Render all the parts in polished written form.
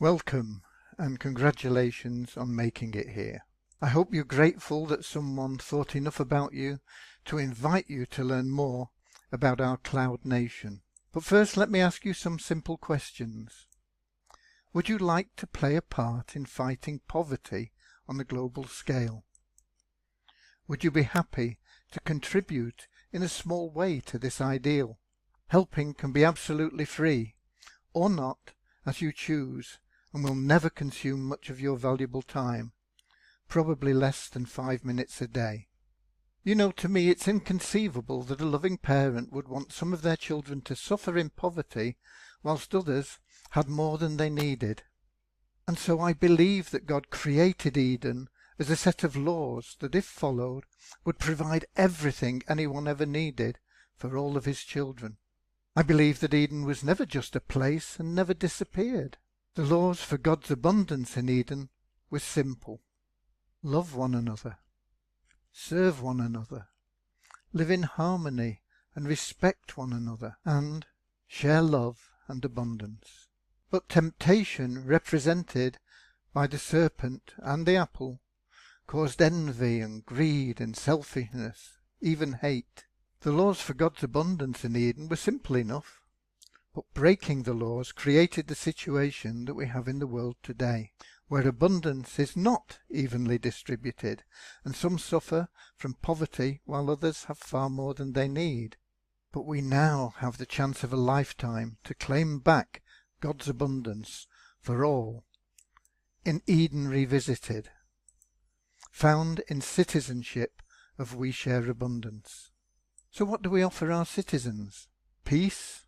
Welcome and congratulations on making it here. I hope you're grateful that someone thought enough about you to invite you to learn more about our cloud nation. But first, let me ask you some simple questions. Would you like to play a part in fighting poverty on a global scale? Would you be happy to contribute in a small way to this ideal? Helping can be absolutely free, or not, as you choose, and will never consume much of your valuable time, probably less than 5 minutes a day. You know, to me it's inconceivable that a loving parent would want some of their children to suffer in poverty whilst others had more than they needed. And so I believe that God created Eden as a set of laws that, if followed, would provide everything anyone ever needed for all of his children. I believe that Eden was never just a place and never disappeared. The laws for God's abundance in Eden were simple. Love one another, serve one another, live in harmony and respect one another, and share love and abundance. But temptation, represented by the serpent and the apple, caused envy and greed and selfishness, even hate. The laws for God's abundance in Eden were simple enough, but breaking the laws created the situation that we have in the world today, where abundance is not evenly distributed, and some suffer from poverty while others have far more than they need. But we now have the chance of a lifetime to claim back God's abundance for all in Eden Revisited, found in citizenship of WeShareAbundance. So what do we offer our citizens? Peace,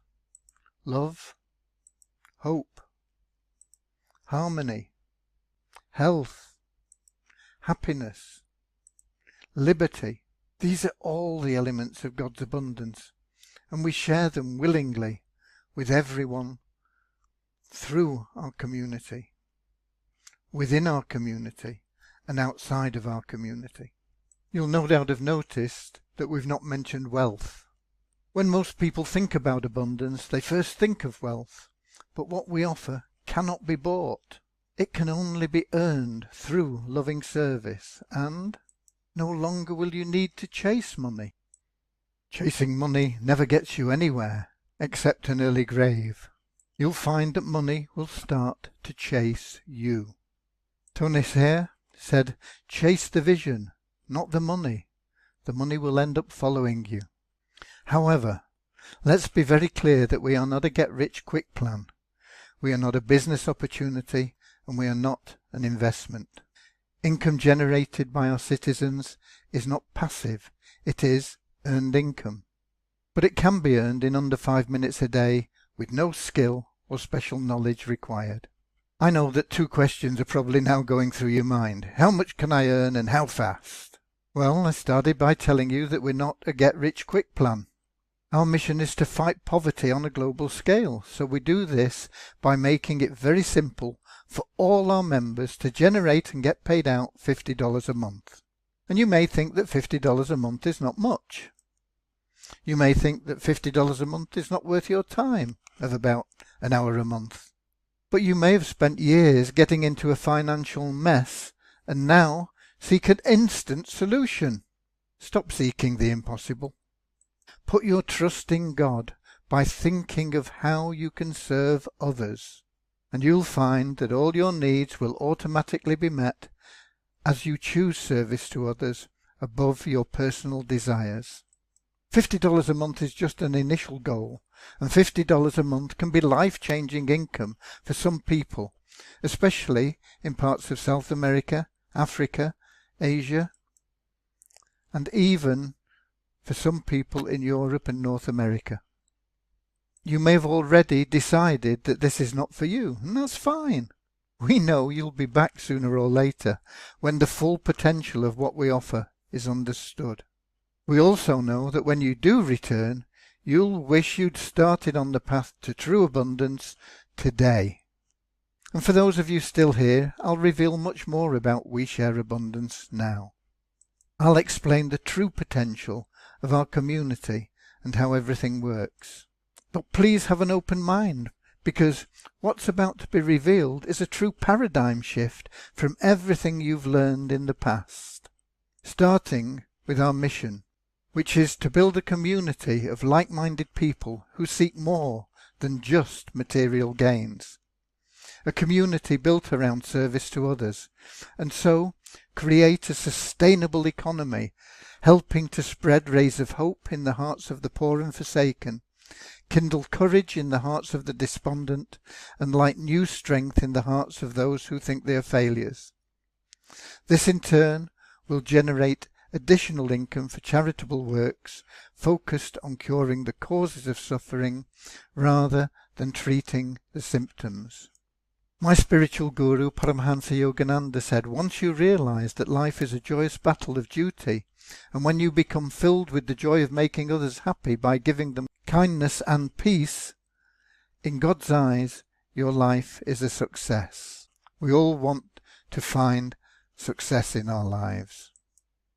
love, hope, harmony, health, happiness, liberty. These are all the elements of God's abundance, and we share them willingly with everyone through our community, within our community, and outside of our community. You'll no doubt have noticed that we've not mentioned wealth. When most people think about abundance, they first think of wealth, but what we offer cannot be bought. It can only be earned through loving service, and no longer will you need to chase money. Chasing money never gets you anywhere, except an early grave. You'll find that money will start to chase you. Tony Sayre said, "Chase the vision, not the money. The money will end up following you." However, let's be very clear that we are not a get-rich-quick plan. We are not a business opportunity, and we are not an investment. Income generated by our citizens is not passive, it is earned income. But it can be earned in under 5 minutes a day with no skill or special knowledge required. I know that 2 questions are probably now going through your mind. How much can I earn and how fast? Well, I started by telling you that we're not a get-rich-quick plan. Our mission is to fight poverty on a global scale, so we do this by making it very simple for all our members to generate and get paid out $50 a month. And you may think that $50 a month is not much. You may think that $50 a month is not worth your time of about an hour a month. But you may have spent years getting into a financial mess and now seek an instant solution. Stop seeking the impossible. Put your trust in God by thinking of how you can serve others, and you'll find that all your needs will automatically be met as you choose service to others above your personal desires. $50 a month is just an initial goal, and $50 a month can be life-changing income for some people, especially in parts of South America, Africa, Asia, and even for some people in Europe and North America. You may have already decided that this is not for you, and that's fine. We know you'll be back sooner or later when the full potential of what we offer is understood. We also know that when you do return, you'll wish you'd started on the path to true abundance today. And for those of you still here, I'll reveal much more about WeShareAbundance now. I'll explain the true potential of our community and how everything works. But please have an open mind. because what's about to be revealed is a true paradigm shift from everything you've learned in the past. Starting with our mission, which is to build a community of like-minded people who seek more than just material gains. A community built around service to others, and so create a sustainable economy, helping to spread rays of hope in the hearts of the poor and forsaken, kindle courage in the hearts of the despondent, and light new strength in the hearts of those who think they are failures. This in turn will generate additional income for charitable works focused on curing the causes of suffering rather than treating the symptoms. My spiritual guru Paramhansa Yogananda said, once you realize that life is a joyous battle of duty, and when you become filled with the joy of making others happy by giving them kindness and peace, in God's eyes your life is a success. We all want to find success in our lives.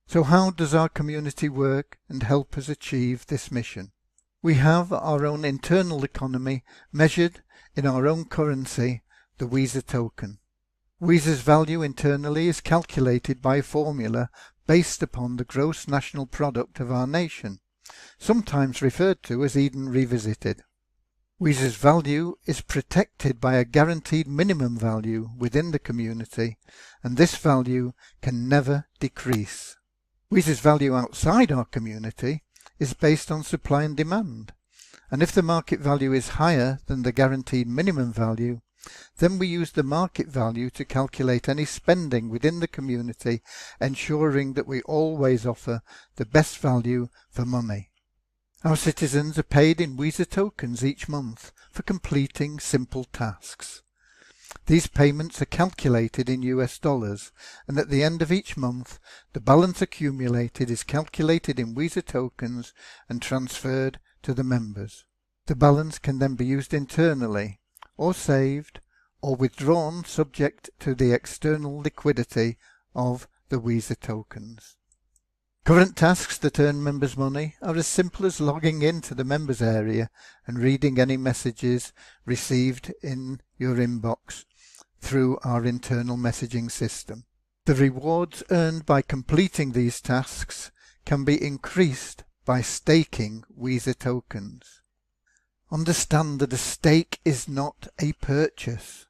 So how does our community work and help us achieve this mission? We have our own internal economy measured in our own currency, the WeSA token. WeSA's value internally is calculated by a formula based upon the gross national product of our nation, sometimes referred to as Eden Revisited. WeSA's value is protected by a guaranteed minimum value within the community, and this value can never decrease. WeSA's value outside our community is based on supply and demand, and if the market value is higher than the guaranteed minimum value, then we use the market value to calculate any spending within the community, ensuring that we always offer the best value for money. Our citizens are paid in WeSA tokens each month for completing simple tasks. These payments are calculated in US dollars, and at the end of each month, the balance accumulated is calculated in WeSA tokens and transferred to the members. The balance can then be used internally, or saved, or withdrawn subject to the external liquidity of the WeSA tokens. Current tasks that earn members money are as simple as logging into the members area and reading any messages received in your inbox through our internal messaging system. The rewards earned by completing these tasks can be increased by staking WeSA tokens. Understand that a stake is not a purchase.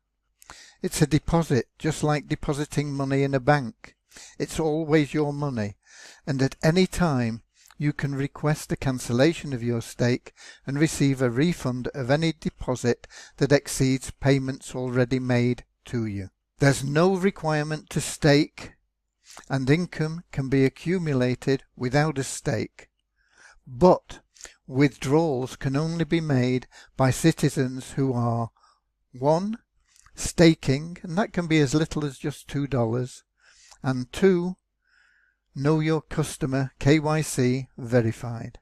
It's a deposit, just like depositing money in a bank. It's always your money, and at any time you can request a cancellation of your stake and receive a refund of any deposit that exceeds payments already made to you. There's no requirement to stake, and income can be accumulated without a stake. But withdrawals can only be made by citizens who are 1. Staking, and that can be as little as just $2, and 2. Know Your Customer KYC verified.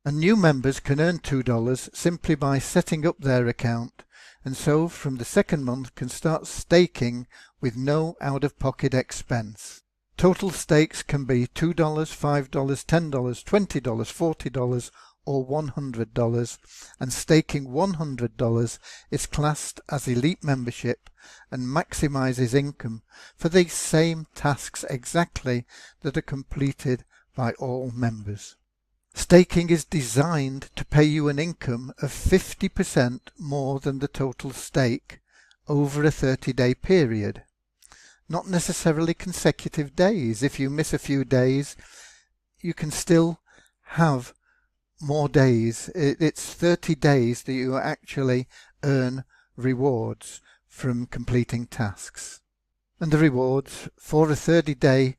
And new members can earn $2 simply by setting up their account, and so from the second month can start staking with no out-of-pocket expense. Total stakes can be $2, $5, $10, $20, $40 or $100, and staking $100 is classed as elite membership and maximizes income for these same tasks exactly that are completed by all members. Staking is designed to pay you an income of 50% more than the total stake over a 30-day period. Not necessarily consecutive days. If you miss a few days, you can still have more days. It's 30 days that you actually earn rewards from completing tasks. And the rewards for a 30-day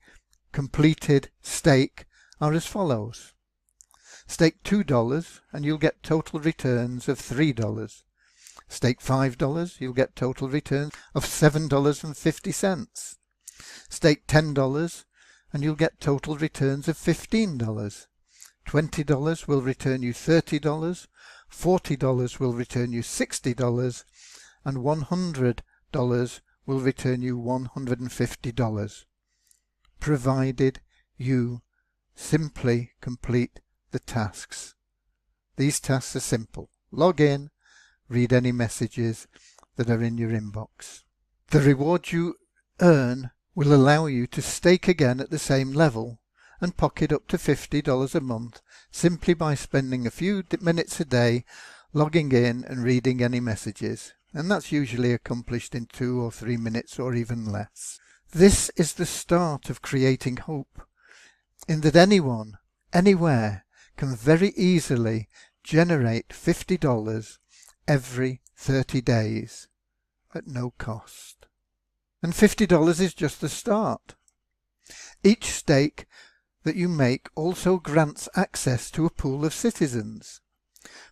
completed stake are as follows. Stake $2 and you'll get total returns of $3. Stake $5, you'll get total returns of $7.50. Stake $10 and you'll get total returns of $15. $20 will return you $30, $40 will return you $60, and $100 will return you $150, provided you simply complete the tasks. These tasks are simple. Log in, read any messages that are in your inbox. The reward you earn will allow you to stake again at the same level and pocket up to $50 a month simply by spending a few minutes a day logging in and reading any messages, and that's usually accomplished in 2 or 3 minutes or even less. This is the start of creating hope, in that anyone, anywhere, can very easily generate $50 every 30 days at no cost. And $50 is just the start. Each stake that you make also grants access to a pool of citizens.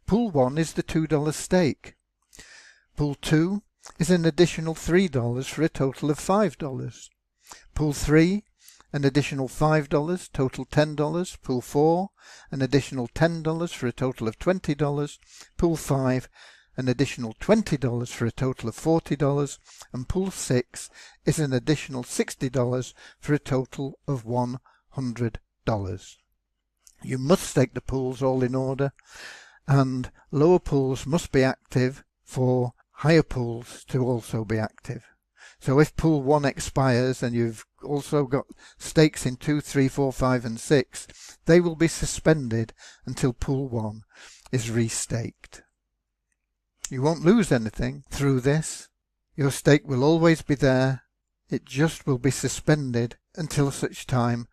Pool 1 is the $2 stake. Pool 2 is an additional $3 for a total of $5. Pool 3, an additional $5, total $10. Pool 4, an additional $10 for a total of $20. Pool 5, an additional $20 for a total of $40. And Pool 6 is an additional $60 for a total of $100. You must stake the pools all in order, and lower pools must be active for higher pools to also be active. So if pool 1 expires and you've also got stakes in 2, 3, 4, 5 and 6, they will be suspended until pool 1 is restaked. You won't lose anything through this. Your stake will always be there. It just will be suspended until such time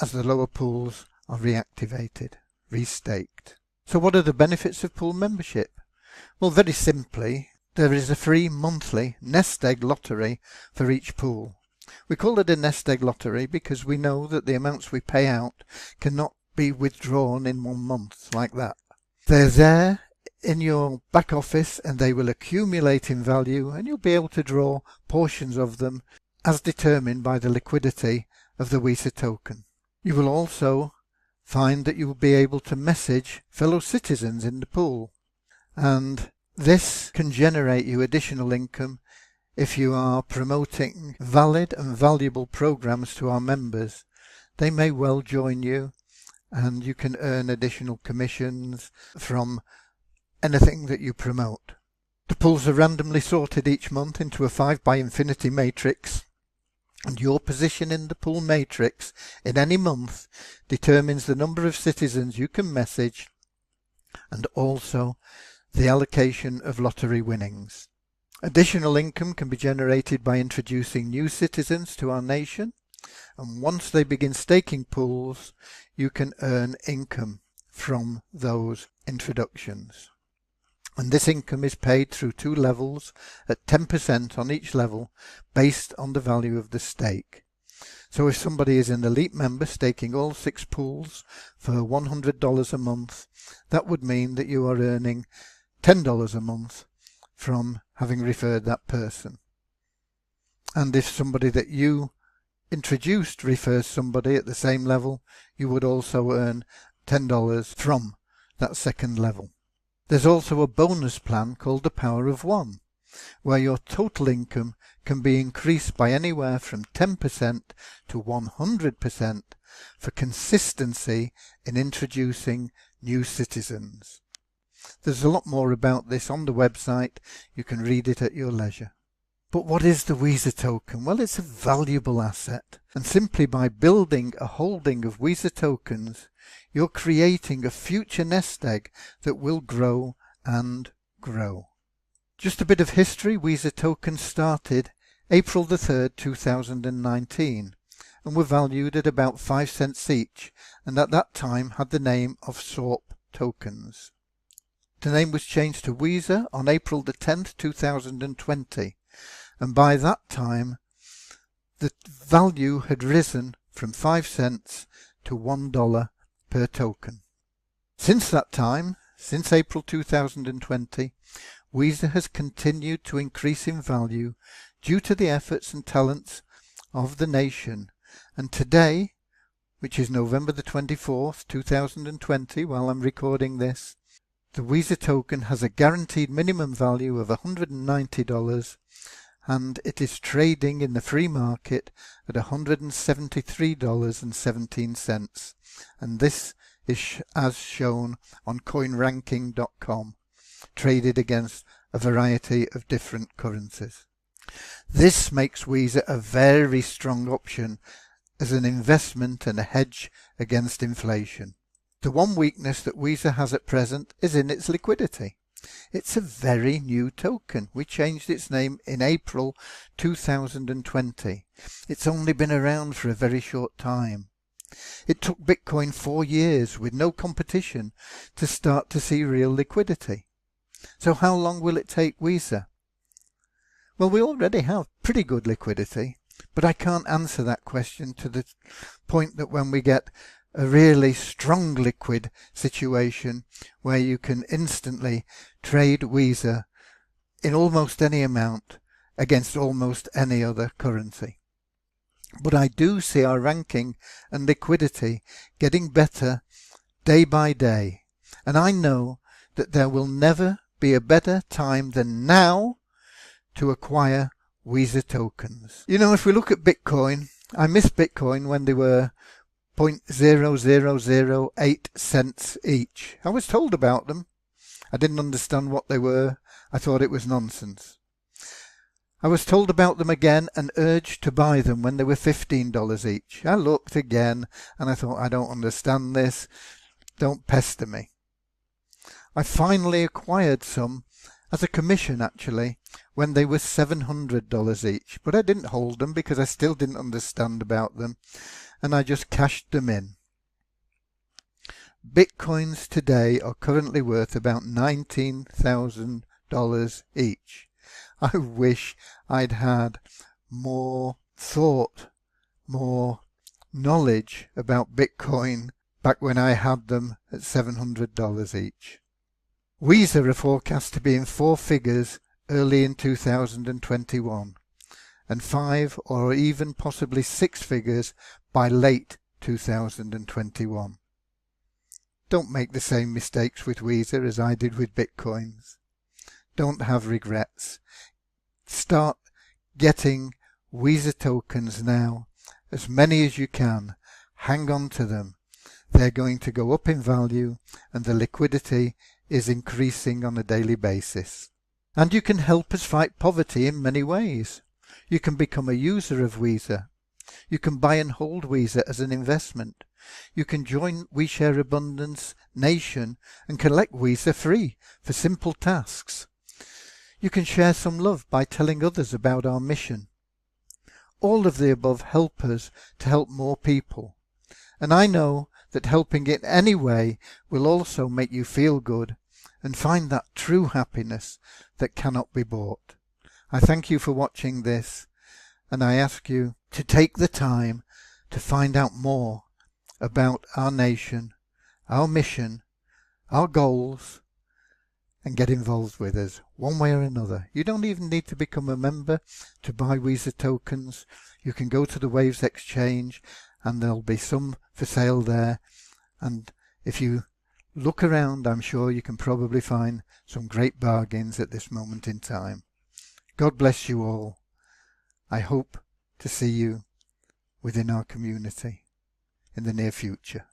as the lower pools are reactivated, restaked. So what are the benefits of pool membership? Well, very simply, there is a free monthly nest egg lottery for each pool. We call it a nest egg lottery because we know that the amounts we pay out cannot be withdrawn in 1 month like that. They're there in your back office and they will accumulate in value, and you'll be able to draw portions of them as determined by the liquidity of the WeSha token. You will also find that you will be able to message fellow citizens in the pool, and this can generate you additional income if you are promoting valid and valuable programs to our members. They may well join you and you can earn additional commissions from anything that you promote. The pools are randomly sorted each month into a 5 by infinity matrix, and your position in the pool matrix in any month determines the number of citizens you can message and also the allocation of lottery winnings. Additional income can be generated by introducing new citizens to our nation, and once they begin staking pools, you can earn income from those introductions. And this income is paid through 2 levels at 10% on each level based on the value of the stake. So if somebody is an elite member staking all 6 pools for $100 a month, that would mean that you are earning $10 a month from having referred that person. And if somebody that you introduced refers somebody at the same level, you would also earn $10 from that second level. There's also a bonus plan called the Power of 1, where your total income can be increased by anywhere from 10% to 100% for consistency in introducing new citizens. There's a lot more about this on the website. You can read it at your leisure. But what is the WeSha token? Well, it's a valuable asset, and simply by building a holding of WeSha tokens, you're creating a future nest egg that will grow and grow. Just a bit of history. WeSha tokens started April the 3rd, 2019, and were valued at about 5 cents each, and at that time had the name of SORP tokens. The name was changed to WeSha on April the 10th, 2020, and by that time the value had risen from 5 cents to $1 per token. Since that time, since April 2020, WeSha has continued to increase in value due to the efforts and talents of the nation, and today, which is November the 24th, 2020, while I'm recording this, the WeSha token has a guaranteed minimum value of $190, and it is trading in the free market at $173.17, and this is as shown on coinranking.com, traded against a variety of different currencies. This makes WeSha a very strong option as an investment and a hedge against inflation. The one weakness that WeSha has at present is in its liquidity. It's a very new token. We changed its name in April 2020. It's only been around for a very short time. It took Bitcoin 4 years with no competition to start to see real liquidity. So how long will it take WeSha? Well, we already have pretty good liquidity, but I can't answer that question to the point that when we get a really strong liquid situation where you can instantly trade WeSha in almost any amount against almost any other currency. But I do see our ranking and liquidity getting better day by day, and I know that there will never be a better time than now to acquire WeSha tokens. You know, if we look at Bitcoin, I missed Bitcoin when they were 0.0008 cents each. I was told about them. I didn't understand what they were. I thought it was nonsense. I was told about them again and urged to buy them when they were $15 each. I looked again and I thought, I don't understand this. Don't pester me. I finally acquired some as a commission, actually, when they were $700 each. But I didn't hold them because I still didn't understand about them, and I just cashed them in. Bitcoins today are currently worth about $19,000 each. I wish I'd had more thought, more knowledge about Bitcoin back when I had them at $700 each. WeSha are forecast to be in 4 figures early in 2021 and 5 or even possibly 6 figures by late 2021. Don't make the same mistakes with WeSha as I did with Bitcoins. Don't have regrets. Start getting WeSha tokens now, as many as you can. Hang on to them. They're going to go up in value and the liquidity is increasing on a daily basis. And you can help us fight poverty in many ways. You can become a user of WeSha. You can buy and hold WeSha as an investment. You can join WeShareAbundance Nation and collect WeSha free for simple tasks. You can share some love by telling others about our mission. All of the above help us to help more people. And I know that helping in any way will also make you feel good and find that true happiness that cannot be bought. I thank you for watching this, and I ask you to take the time to find out more about our nation, our mission, our goals, and get involved with us one way or another. You don't even need to become a member to buy WeSha tokens. You can go to the Waves Exchange and there'll be some for sale there, and if you look around, I'm sure you can probably find some great bargains at this moment in time. God bless you all. I hope to see you within our community in the near future.